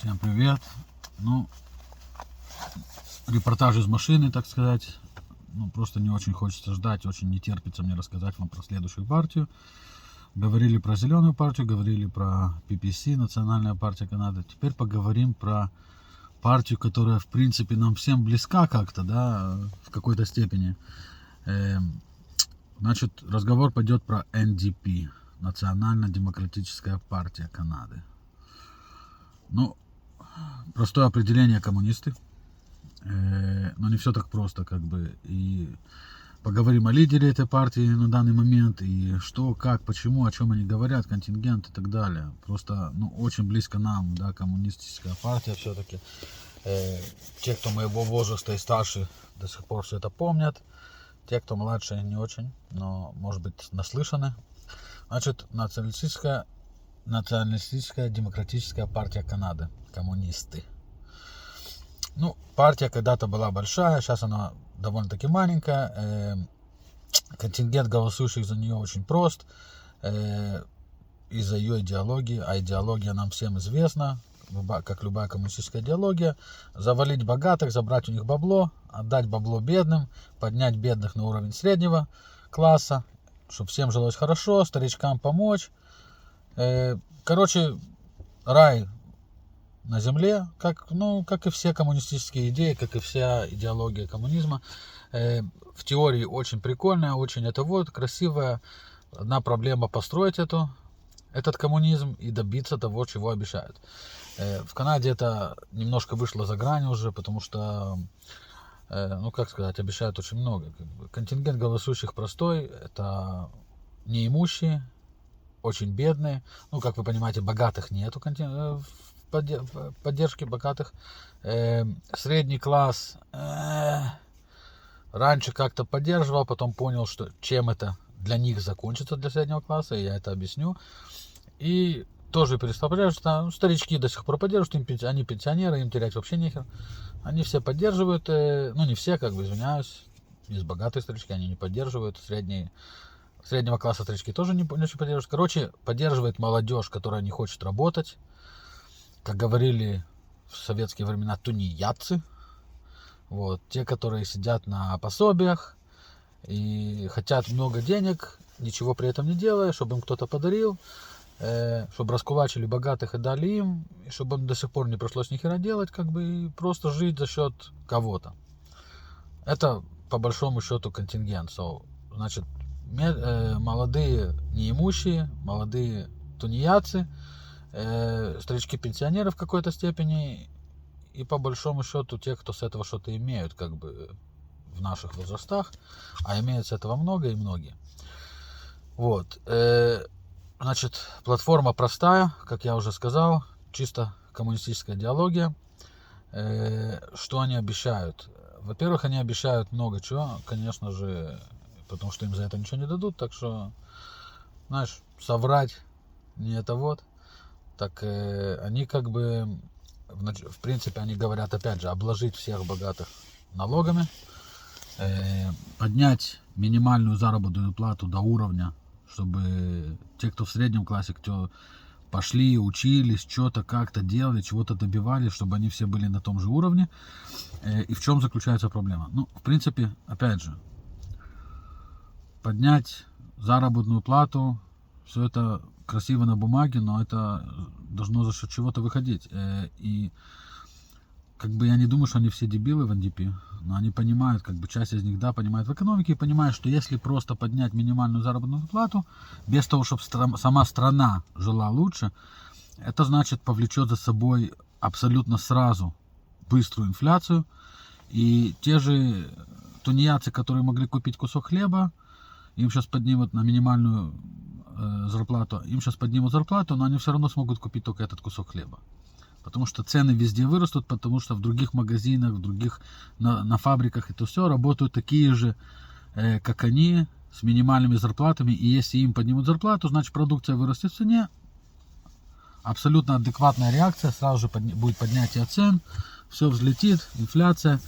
Всем привет. Ну, репортаж из машины, так сказать. Ну, просто не очень хочется ждать, очень не терпится мне рассказать вам про следующую партию. Говорили про зеленую партию, говорили про PPC, Национальная партия Канады. Теперь поговорим про партию, которая, в принципе, нам всем близка как-то, да, в какой-то степени. Значит, разговор пойдет про NDP, Национально-демократическая партия Канады. Ну, простое определение — коммунисты. Но не все так просто, как бы. И поговорим о лидере этой партии на данный момент, и что, как, почему, о чем они говорят, контингент и так далее. Просто, ну, очень близко нам, да, коммунистическая партия все-таки. Те, кто моего возраста и старше, до сих пор все это помнят. Те, кто младше, не очень, но, может быть, наслышаны. Значит, националистическая демократическая партия Канады. Коммунисты. Ну, партия когда-то была большая, сейчас она довольно-таки маленькая. Контингент голосующих за нее очень прост. Из-за ее идеологии, а идеология нам всем известна, как любая коммунистическая идеология: завалить богатых, забрать у них бабло, отдать бабло бедным, поднять бедных на уровень среднего класса, чтобы всем жилось хорошо, старичкам помочь. Короче, рай на земле, как и все коммунистические идеи, как и вся идеология коммунизма. В теории очень прикольная, очень это вот красивая. Одна проблема — построить этот коммунизм и добиться того, чего обещают. В Канаде это немножко вышло за грань уже, потому что, ну как сказать, обещают очень много. Контингент голосующих простой: это неимущие, очень бедные. Ну, как вы понимаете, богатых нету поддержки богатых. Средний класс раньше как-то поддерживал, потом понял, что чем это для них закончится, для среднего класса, и я это объясню. И тоже перестал поддерживать. Старички до сих пор поддерживают, они пенсионеры, им терять вообще нехер. Они все поддерживают, ну не все, как бы, извиняюсь, есть богатые старички, они не поддерживают, среднего класса старички тоже не очень поддерживают. Короче, поддерживает молодежь, которая не хочет работать. Как говорили в советские времена, тунеядцы. Вот, те, которые сидят на пособиях и хотят много денег, ничего при этом не делая, чтобы им кто-то подарил, чтобы раскулачили богатых и дали им, и чтобы им до сих пор не пришлось ни хера делать, как бы, и просто жить за счет кого-то. Это по большому счету контингент. Значит, молодые неимущие, молодые тунеядцы, старички-пенсионеры в какой-то степени, и по большому счету те, кто с этого что-то имеют, как бы, в наших возрастах, а имеют с этого много и многие. Вот. Значит, платформа простая, как я уже сказал, чисто коммунистическая идеология. Что они обещают? Во-первых, они обещают много чего, конечно же, потому что им за это ничего не дадут, так что, знаешь, соврать не это вот. Так они как бы, в принципе, они говорят, опять же, обложить всех богатых налогами, поднять минимальную заработную плату до уровня, чтобы те, кто в среднем классе, кто пошли, учились, что-то как-то делали, чего-то добивались, чтобы они все были на том же уровне. И в чем заключается проблема? Ну, в принципе, опять же, поднять заработную плату, все это красиво на бумаге, но это должно за счет чего-то выходить. И как бы я не думаю, что они все дебилы в NDP, но они понимают, как бы часть из них, да, понимает в экономике и понимает, что если просто поднять минимальную заработную плату, без того, чтобы сама страна жила лучше, это значит повлечет за собой абсолютно сразу быструю инфляцию. И те же тунеядцы, которые могли купить кусок хлеба, им сейчас поднимут на минимальную зарплату, им сейчас поднимут зарплату, но они все равно смогут купить только этот кусок хлеба. Потому что цены везде вырастут, потому что в других магазинах, в других на фабриках это все работают такие же, как они, с минимальными зарплатами. И если им поднимут зарплату, значит продукция вырастет в цене. Абсолютно адекватная реакция, сразу же будет поднятие цен, все взлетит, инфляция.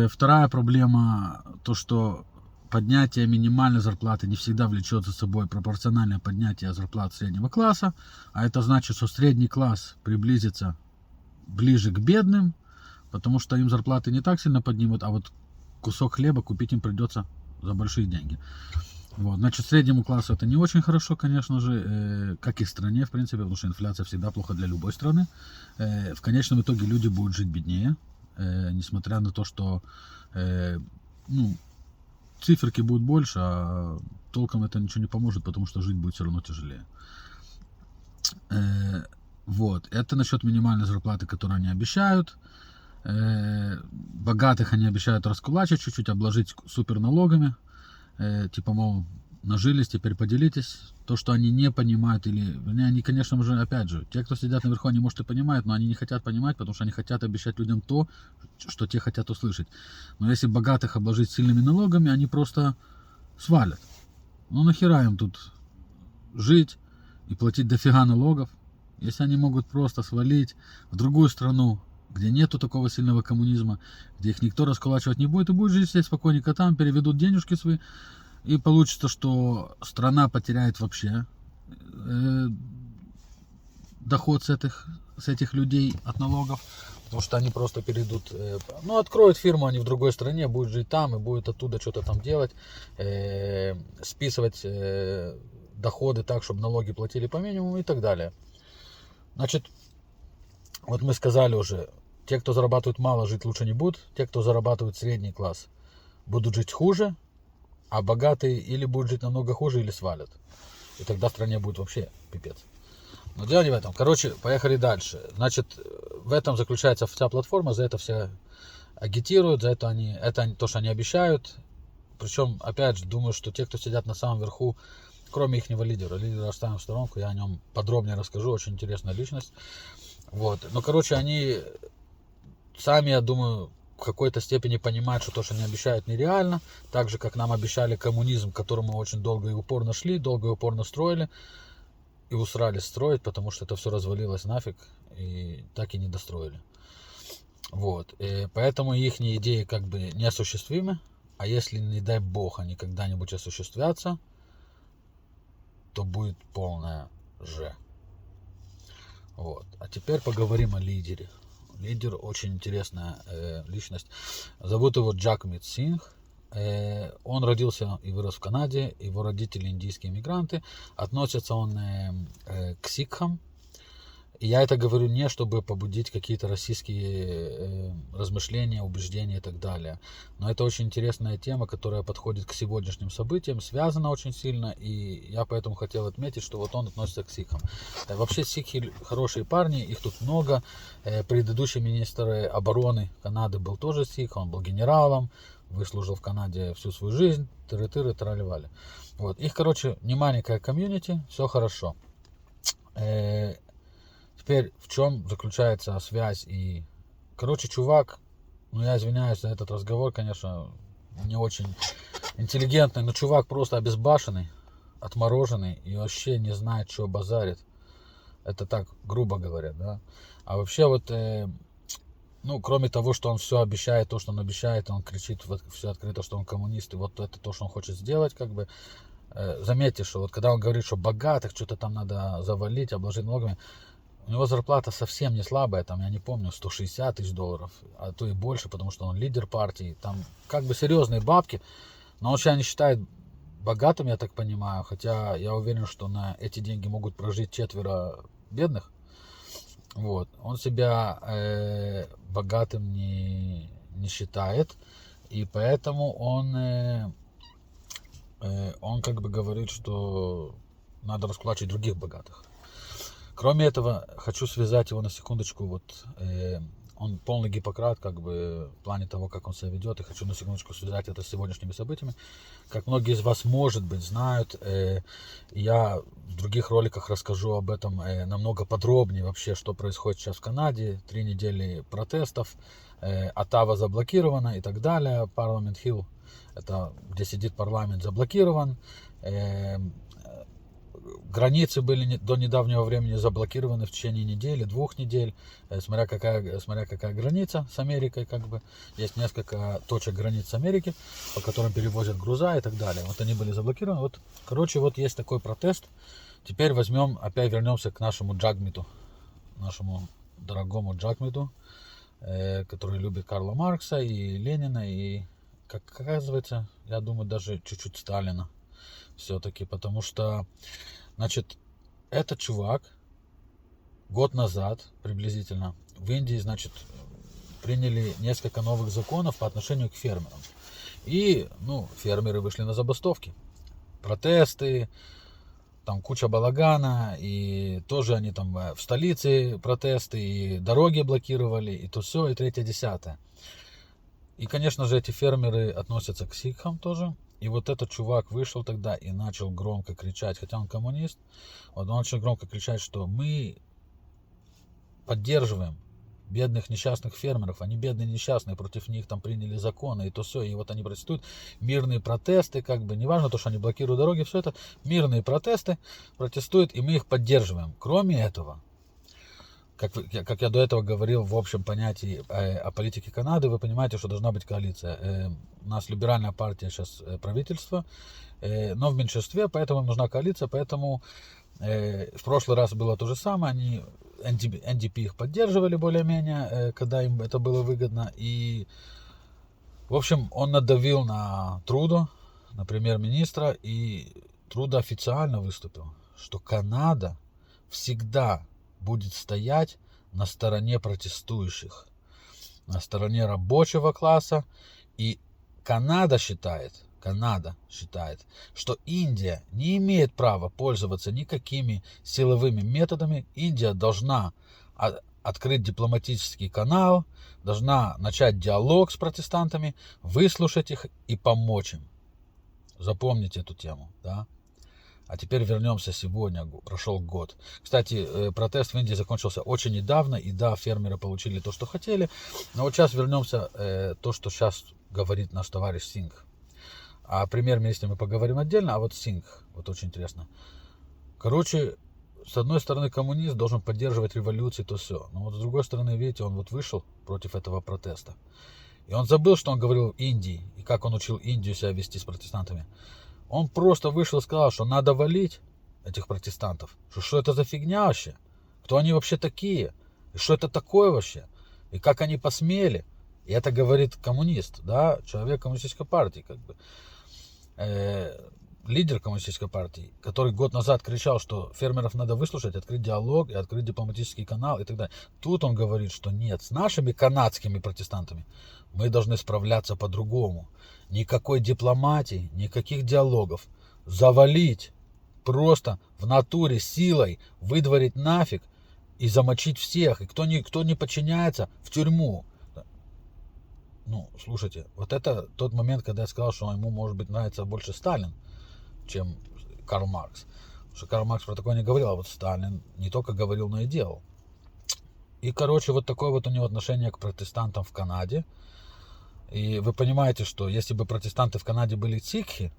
Вторая проблема, то что поднятие минимальной зарплаты не всегда влечет за собой пропорциональное поднятие зарплат среднего класса, а это значит, что средний класс приблизится ближе к бедным, потому что им зарплаты не так сильно поднимут, а вот кусок хлеба купить им придется за большие деньги. Вот. Значит, среднему классу это не очень хорошо, конечно же, как и стране, в принципе, потому что инфляция всегда плохо для любой страны. В конечном итоге люди будут жить беднее, несмотря на то, что ну, циферки будут больше, а толком это ничего не поможет, потому что жить будет все равно тяжелее. Вот. Это насчет минимальной зарплаты, которую они обещают. Богатых они обещают раскулачить чуть-чуть, обложить супер налогами. Типа, мол, нажились, теперь поделитесь. То, что они не понимают, или они, конечно же, опять же, те, кто сидят наверху, они, может, и понимают, но они не хотят понимать, потому что они хотят обещать людям то, что те хотят услышать. Но если богатых обложить сильными налогами, они просто свалят. Ну нахера им тут жить и платить дофига налогов, если они могут просто свалить в другую страну, где нету такого сильного коммунизма, где их никто раскулачивать не будет, и будет жить все спокойненько там, переведут денежки свои, и получится, что страна потеряет вообще доход с этих людей от налогов, потому что они просто перейдут, ну, откроют фирму, они в другой стране, будут жить там и будут оттуда что-то там делать, списывать доходы так, чтобы налоги платили по минимуму и так далее. Значит, вот мы сказали уже, те, кто зарабатывает мало, жить лучше не будут. Те, кто зарабатывает средний класс, будут жить хуже. А богатые или будут жить намного хуже, или свалят. И тогда в стране будет вообще пипец. Но дело не в этом. Короче, поехали дальше. Значит, в этом заключается вся платформа. За это все агитируют. За это то, что они обещают. Причем, опять же, думаю, что те, кто сидят на самом верху, кроме их лидера оставим в сторонку, я о нем подробнее расскажу. Очень интересная личность. Вот. Но, короче, они сами, я думаю, в какой-то степени понимают, что то, что они обещают, нереально. Так же, как нам обещали коммунизм, к которому мы очень долго и упорно шли, долго и упорно строили. И усрались строить, потому что это все развалилось нафиг. И так и не достроили. Вот. И поэтому их идеи как бы неосуществимы. А если, не дай бог, они когда-нибудь осуществятся, то будет полная же. Вот. А теперь поговорим о лидере. Лидер очень интересная личность. Зовут его Джагмит Сингх. Он родился и вырос в Канаде. Его родители индийские мигранты. Относится он к сикхам. И я это говорю не чтобы побудить какие-то российские размышления, убеждения и так далее. Но это очень интересная тема, которая подходит к сегодняшним событиям, связана очень сильно. И я поэтому хотел отметить, что вот он относится к сикхам. Вообще сикхи хорошие парни, их тут много. Предыдущий министр обороны Канады был тоже сикх, он был генералом, выслужил в Канаде всю свою жизнь, тыры-тыры, трали-вали. Вот. Их, короче, не маленькая комьюнити, все хорошо. Теперь в чем заключается связь и... Короче, чувак, ну я извиняюсь за этот разговор, конечно, не очень интеллигентный, но чувак просто обезбашенный, отмороженный и вообще не знает, что базарит. Это так, грубо говоря, да. А вообще вот, ну, кроме того, что он все обещает, то, что он обещает, он кричит все открыто, что он коммунист, и вот это то, что он хочет сделать, как бы. Заметьте, что вот когда он говорит, что богатых что-то там надо завалить, обложить налогами, у него зарплата совсем не слабая, там, я не помню, 160 тысяч долларов, а то и больше, потому что он лидер партии. Там как бы серьезные бабки, но он себя не считает богатым, я так понимаю, хотя я уверен, что на эти деньги могут прожить 4 бедных. Вот. Он себя богатым не считает, и поэтому он как бы говорит, что надо раскулачить других богатых. Кроме этого, хочу связать его на секундочку, вот он полный Гиппократ, как бы в плане того, как он себя ведет, и хочу на секундочку связать это с сегодняшними событиями. Как многие из вас, может быть, знают, я в других роликах расскажу об этом намного подробнее вообще, что происходит сейчас в Канаде. 3 недели протестов, Оттава заблокирована и так далее. Парламент Хилл, это где сидит парламент, заблокирован. Границы были до недавнего времени заблокированы в течение недели, 2 недель, смотря какая граница с Америкой, как бы. Есть несколько точек границ с Америки, по которым перевозят груза и так далее. Вот они были заблокированы. Вот, короче, вот есть такой протест. Теперь опять вернемся к нашему Джагмиту, нашему дорогому Джагмиту, который любит Карла Маркса и Ленина, и, как оказывается, я думаю, даже чуть-чуть Сталина все-таки, потому что, значит, этот чувак год назад приблизительно в Индии, значит, приняли несколько новых законов по отношению к фермерам. И, фермеры вышли на забастовки, протесты, там куча балагана, и тоже они там в столице протесты, и дороги блокировали, и то все, и третье, десятое. И, конечно же, эти фермеры относятся к сикхам тоже. И вот этот чувак вышел тогда и начал громко кричать, хотя он коммунист, он начал громко кричать, что мы поддерживаем бедных несчастных фермеров, они бедные несчастные, против них там приняли законы, и то все, и вот они протестуют, мирные протесты, как бы, неважно то, что они блокируют дороги, все это, мирные протесты, протестуют, и мы их поддерживаем. Кроме этого, как я до этого говорил в общем понятии о политике Канады, вы понимаете, что должна быть коалиция. У нас либеральная партия сейчас правительство, но в меньшинстве, поэтому им нужна коалиция, поэтому в прошлый раз было то же самое, NDP их поддерживали более-менее, когда им это было выгодно, и в общем он надавил на Трудо, на премьер-министра, и Трудо официально выступил, что Канада всегда будет стоять на стороне протестующих, на стороне рабочего класса. И Канада считает, что Индия не имеет права пользоваться никакими силовыми методами. Индия должна открыть дипломатический канал, должна начать диалог с протестантами, выслушать их и помочь им. Запомните эту тему, да? А теперь вернемся сегодня, прошел год. Кстати, протест в Индии закончился очень недавно, и да, фермеры получили то, что хотели. Но вот сейчас вернемся то, что сейчас говорит наш товарищ Сингх. О премьер-министре мы поговорим отдельно, а вот Сингх, вот очень интересно. Короче, с одной стороны, коммунист должен поддерживать революцию, то все. Но вот с другой стороны, видите, он вот вышел против этого протеста. И он забыл, что он говорил в Индии, и как он учил Индию себя вести с протестантами. Он просто вышел и сказал, что надо валить этих протестантов. Что это за фигня вообще? Кто они вообще такие? И что это такое вообще? И как они посмели? И это говорит коммунист, да, человек коммунистической партии, как бы. Лидер коммунистической партии, который год назад кричал, что фермеров надо выслушать, открыть диалог и открыть дипломатический канал и так далее. Тут он говорит, что нет, с нашими канадскими протестантами мы должны справляться по-другому. Никакой дипломатии, никаких диалогов. Завалить, просто в натуре силой выдворить нафиг и замочить всех. И кто не подчиняется, в тюрьму. Слушайте, вот это тот момент, когда я сказал, что ему, может быть, нравится больше Сталин, чем Карл Маркс. Потому что Карл Маркс про такое не говорил, а вот Сталин не только говорил, но и делал. И, короче, вот такое вот у него отношение к протестантам в Канаде. И вы понимаете, что если бы протестанты в Канаде были сикхи,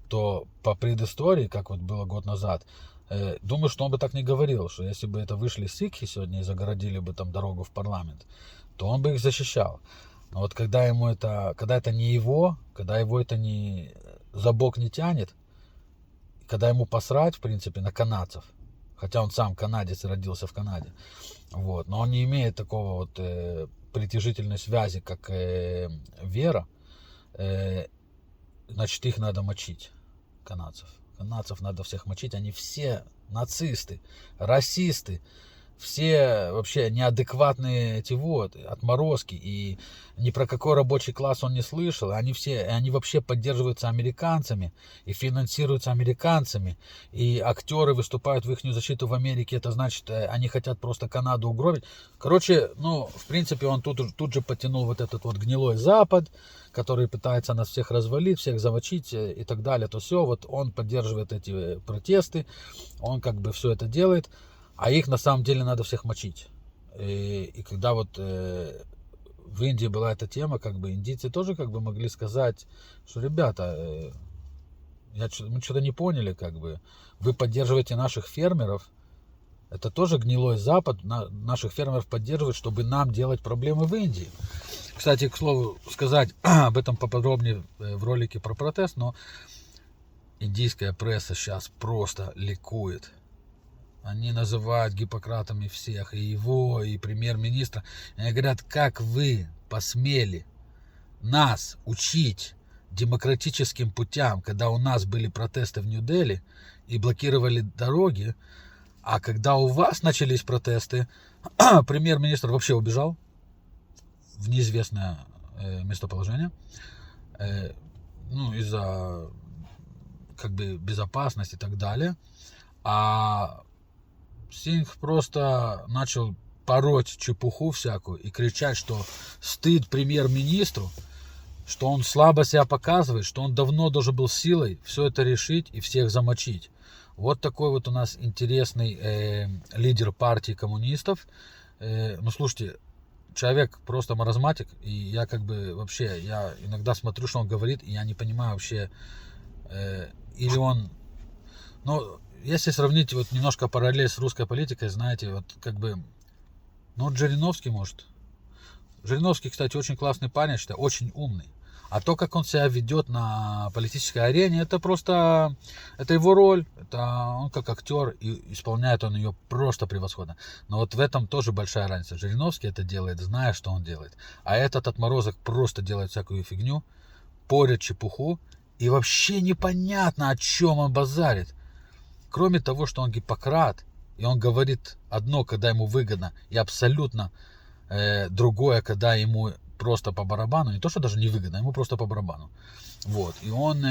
то по предыстории, как вот было год назад, думаю, что он бы так не говорил, что если бы это вышли сикхи сегодня и загородили бы там дорогу в парламент, то он бы их защищал. Но вот когда это не его, когда его это не за бок не тянет, когда ему посрать, в принципе, на канадцев, хотя он сам канадец и родился в Канаде, вот, но он не имеет такого вот притяжительной связи, как вера, значит, их надо мочить, канадцев. Канадцев надо всех мочить, они все нацисты, расисты, все вообще неадекватные отморозки, и ни про какой рабочий класс он не слышал, они вообще поддерживаются американцами и финансируются американцами, и актеры выступают в их защиту в Америке, это значит, они хотят просто Канаду угробить. Короче, в принципе, он тут же потянул вот этот вот гнилой Запад, который пытается нас всех развалить, всех замочить и так далее, то все, вот он поддерживает эти протесты, он как бы все это делает. А их на самом деле надо всех мочить. И когда вот в Индии была эта тема, как бы индийцы тоже как бы могли сказать, что ребята, Мы что-то не поняли, как бы. Вы поддерживаете наших фермеров. Это тоже гнилой Запад наших фермеров поддерживает, чтобы нам делать проблемы в Индии. Кстати, к слову сказать об этом поподробнее в ролике про протест, но индийская пресса сейчас просто ликует. Они называют Гиппократами всех, и его, и премьер-министра. Они говорят, как вы посмели нас учить демократическим путям, когда у нас были протесты в Нью-Дели и блокировали дороги, а когда у вас начались протесты, премьер-министр вообще убежал в неизвестное местоположение, ну, из-за как бы безопасности и так далее. А Сингх просто начал пороть чепуху всякую и кричать, что стыд премьер-министру, что он слабо себя показывает, что он давно должен был силой все это решить и всех замочить. Вот такой вот у нас интересный лидер партии коммунистов. Ну, слушайте, человек просто маразматик, и я как бы вообще, я иногда смотрю, что он говорит, и я не понимаю вообще, или он, ну, если сравнить вот немножко параллель с русской политикой, знаете, вот как бы, ну, Жириновский может. Жириновский, кстати, очень классный парень, считаю, очень умный. А то, как он себя ведет на политической арене, это просто, это его роль, это он как актер, и исполняет он ее просто превосходно. Но вот в этом тоже большая разница. Жириновский это делает, зная, что он делает. А этот отморозок просто делает всякую фигню, порит чепуху, и вообще непонятно, о чем он базарит. Кроме того, что он Гиппократ, и он говорит одно, когда ему выгодно, и абсолютно другое, когда ему просто по барабану, не то, что даже не выгодно, ему просто по барабану. Вот, и он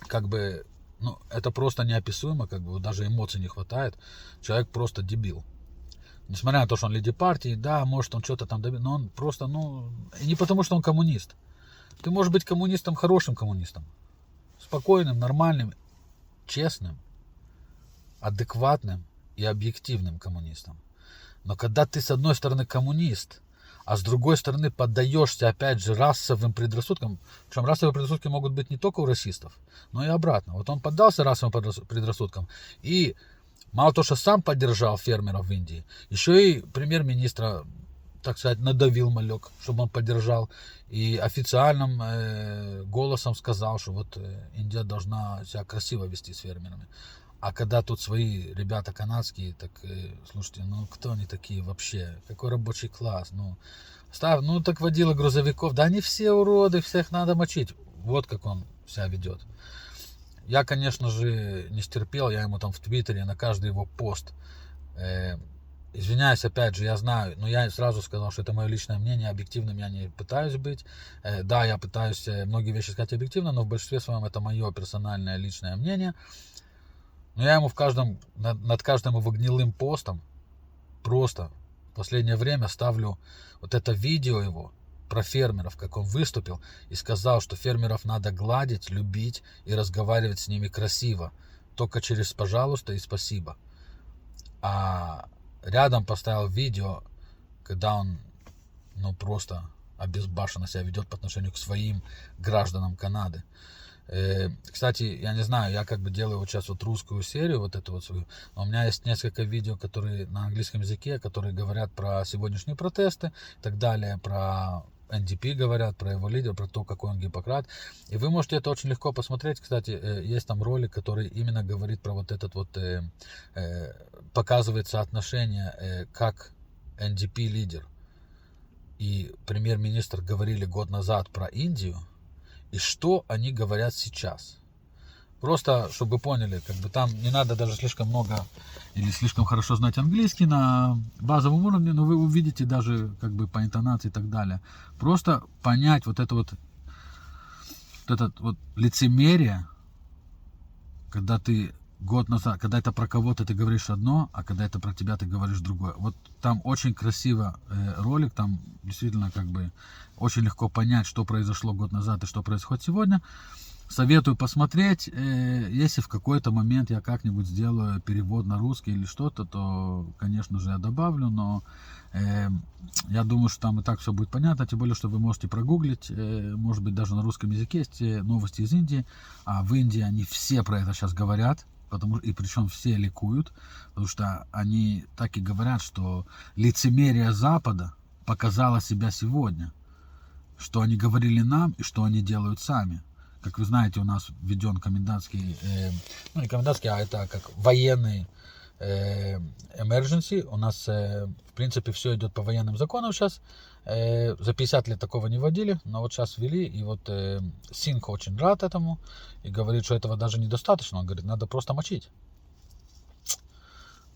как бы, ну, это просто неописуемо, как бы даже эмоций не хватает. Человек просто дебил. Несмотря на то, что он лидер партии, да, может он что-то там добился, но он просто, ну, и не потому, что он коммунист. Ты можешь быть коммунистом, хорошим коммунистом, спокойным, нормальным, честным, адекватным и объективным коммунистом. Но когда ты с одной стороны коммунист, а с другой стороны поддаешься опять же расовым предрассудкам, причем расовые предрассудки могут быть не только у расистов, но и обратно. Вот он поддался расовым предрассудкам и мало того, что сам поддержал фермеров в Индии, еще и премьер-министра, так сказать, надавил малек, чтобы он поддержал, и официальным голосом сказал, что вот Индия должна себя красиво вести с фермерами. А когда тут свои ребята канадские, так, слушайте, ну кто они такие вообще? Какой рабочий класс? Ну, ну так водила грузовиков. Да они все уроды, всех надо мочить. Вот как он себя ведет. Я, конечно же, не стерпел, я ему там в Твиттере на каждый его пост. Извиняюсь, опять же, я знаю, но я сразу сказал, что это мое личное мнение, объективным я не пытаюсь быть. Да, я пытаюсь многие вещи сказать объективно, но в большинстве своем это мое персональное личное мнение. Но я ему над каждым его гнилым постом просто в последнее время ставлю вот это видео его про фермеров, как он выступил и сказал, что фермеров надо гладить, любить и разговаривать с ними красиво. Только через «пожалуйста» и «спасибо». А рядом поставил видео, когда он, ну, просто обезбашенно себя ведет по отношению к своим гражданам Канады. Кстати, я не знаю, я как бы делаю вот сейчас вот русскую серию, вот эту вот свою, но у меня есть несколько видео, которые на английском языке, которые говорят про сегодняшние протесты и так далее, про НДП говорят, про его лидера, про то, какой он Гиппократ. И вы можете это очень легко посмотреть. Кстати, есть там ролик, который именно говорит про вот этот вот, показывает соотношение, как НДП лидер и премьер-министр говорили год назад про Индию, и что они говорят сейчас. Просто, чтобы вы поняли, как бы там не надо даже слишком много или слишком хорошо знать английский на базовом уровне, но вы увидите даже как бы по интонации и так далее. Просто понять вот это вот лицемерие, когда ты год назад, когда это про кого-то ты говоришь одно, а когда это про тебя ты говоришь другое. Вот там очень красиво ролик, там действительно как бы очень легко понять, что произошло год назад и что происходит сегодня. Советую посмотреть. Если в какой-то момент я как-нибудь сделаю перевод на русский или что-то, то, конечно же, я добавлю, но я думаю, что там и так все будет понятно, тем более, что вы можете прогуглить, может быть, даже на русском языке есть новости из Индии, а в Индии они все про это сейчас говорят, и причем все ликуют, потому что они так и говорят, что лицемерие Запада показало себя сегодня, что они говорили нам и что они делают сами. Как вы знаете, у нас введен комендантский, ну не комендантский, а это как военный emergency. У нас, в принципе, все идет по военным законам сейчас. За 50 лет такого не вводили, но вот сейчас ввели, и вот Синг очень рад этому, и говорит, что этого даже недостаточно. Он говорит, надо просто мочить.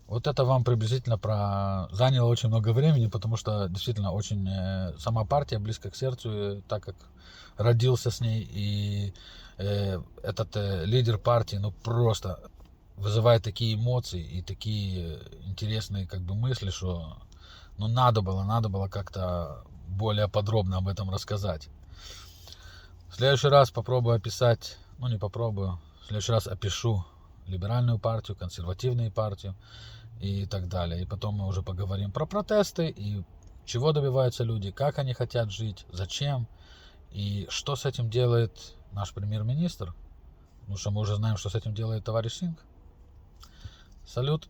Вот это вам приблизительно заняло очень много времени, потому что действительно очень сама партия близко к сердцу, так как родился с ней, и этот лидер партии, ну просто вызывает такие эмоции и такие интересные как бы мысли, что ну надо было как-то более подробно об этом рассказать. В следующий раз попробую описать, ну не попробую, в следующий раз опишу либеральную партию, консервативную партию и так далее. И потом мы уже поговорим про протесты и чего добиваются люди, как они хотят жить, зачем и что с этим делает наш премьер-министр. Потому что мы уже знаем, что с этим делает товарищ Синг. Салют.